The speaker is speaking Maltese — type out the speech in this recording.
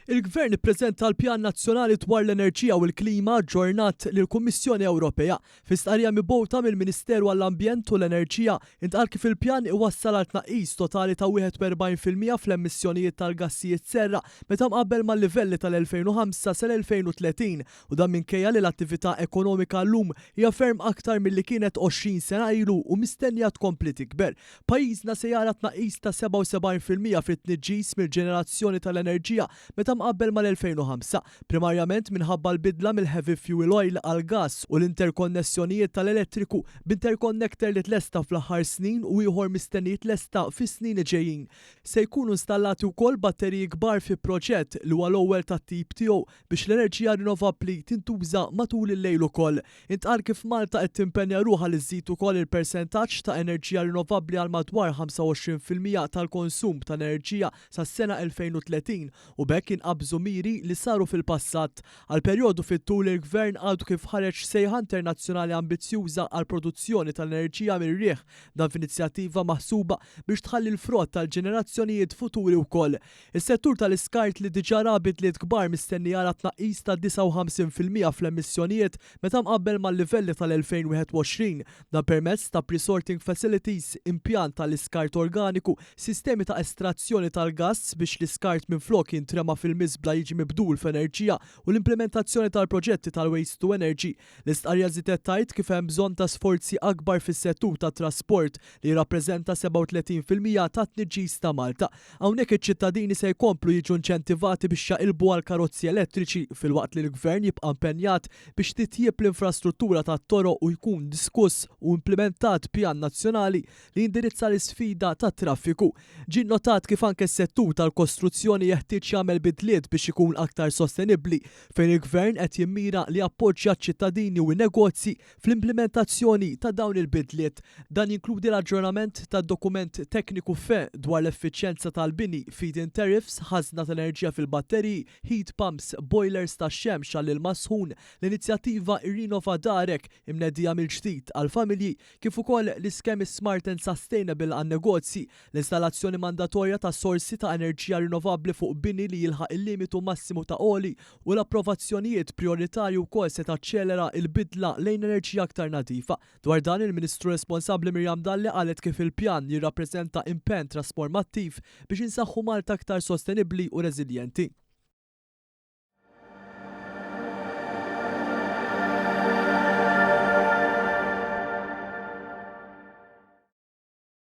Il-Gvern ippreżenta l-Pjan Nazzjonali dwar l-Enerġija u l-Klima ġġornat lill-Kummissjoni Ewropea. Fi stqarrija mibgħuta mill-Ministeru għall-Ambjent u l-Enerġija intqal kif il-pjan iwassal għal tnaqqis totali ta' 41% fl-emissjonijiet tal-gassijiet serra meta mqabbel mal-livelli tal-2005 sal-2030 u dan minkejja li l-attività ekonomika llum hija ferm aktar milli kienet 20 sena ilu u mistennija tkompli tikber. Pajjiżna se jara tnaqqis ta' 77% fit-tniġġis mill-ġenerazzjoni tal-enerġija meta mqabbel mal-2005, primarjament minħabba l-bidla mill-heavy fuel oil għal gas u l-interkonnessjonijiet tal-elettriku b'interkonnektor li tlesta fl-aħħar snin u ieħor mistennijiet lesta fis-snin ġejjin. Se jkunu installati wkoll batteriji kbar fi proġett li huwa l-ewwel tat-tip tiegħu biex l-enerġija rinnovabbli tintuża matul il-lejl ukoll. Intqal kif Malta qed timpenja ruħha li żżid ukoll il-persentaġġ ta' enerġija rinnovabbli għal madwar 25% tal-konsum ta' enerġija sas-sena 2030 u bekk inqabżu miri li saru fil-passat. Għal perjodu fit-tul il-Gvern għadu kif ħareġ sejħa internazzjonali ambizzjuża għal produzzjoni tal-enerġija mir-riħ dan f'inizjattiva maħsuba biex tħalli l-frott tal-ġenerazzjonijiet futuri wkoll. Is-settur tal-iskart li diġà ra bidliet kbar mistenni jara tnaqqis ta' 59% fl-emissjonijiet meta mqabbel mal-livelli tal-2021 dan permezz ta' pre-sorting facilities, impjant tal-iskart organiku, sistemi ta' estrazzjoni tal-gass biex l-iskart minflok jintrema fil-miżbla jiġi mibdul f'enerġija u l-implementazzjoni tal-proġetti tal-waste to energy. L-istqarrija żidet tgħid kif hemm bżonn ta' sforzi akbar fis-settur tat-trasport li jirrappreżenta 37% tat-tniġġis ta' Malta. Hawnhekk iċ-ċittadini se jkomplu jiġu inċentivati biex jaqilbu għal karozzi elettriċi filwaqt li l-Gvern jibqa' impenjat biex titjieb l-infrastruttura tat-toroq u jkun diskuss u implementat pjan nazzjonali li jindirizza l-isfida tat-traffiku. Ġie notat kif anke s-settur tal-kostruzzjoni jeħtieġ jagħmel bidliet biex ikun aktar sostenibbli fejn il-Gvern qed jimmira li appoġġja ċ-ċittadini u n-negozji fl-implementazzjoni ta' dawn il-bidliet. Dan jinkludi l-aġġornament tad-dokument tekniku dwar l-effiċjenza tal-bini, feed-in tariffs, ħażna tal-enerġija fil-batteriji, heat pumps, boilers tax-xemx għall-ilma sħun, l-inizjattiva Irrinova Darek imnedija mill-ġdid għall-familji kif ukoll l-iskemi Smart and Sustainable għan-negozji, l-installazzjoni mandatorja ta' sorsi ta' enerġija rinnovabbli fuq bini li jilħaq il-limitu massimu ta' oli u l-approvazzjonijiet prioritarji wkoll se taċċelera l-bidla lejn enerġija aktar nadifa. Dwar dan il-Ministru responsabbli Mirjam Dalli qalet kif il-pjan jirrappreżenta impenn trasformattiv biex insaħħu Malta aktar sostenibbli u reżiljenti.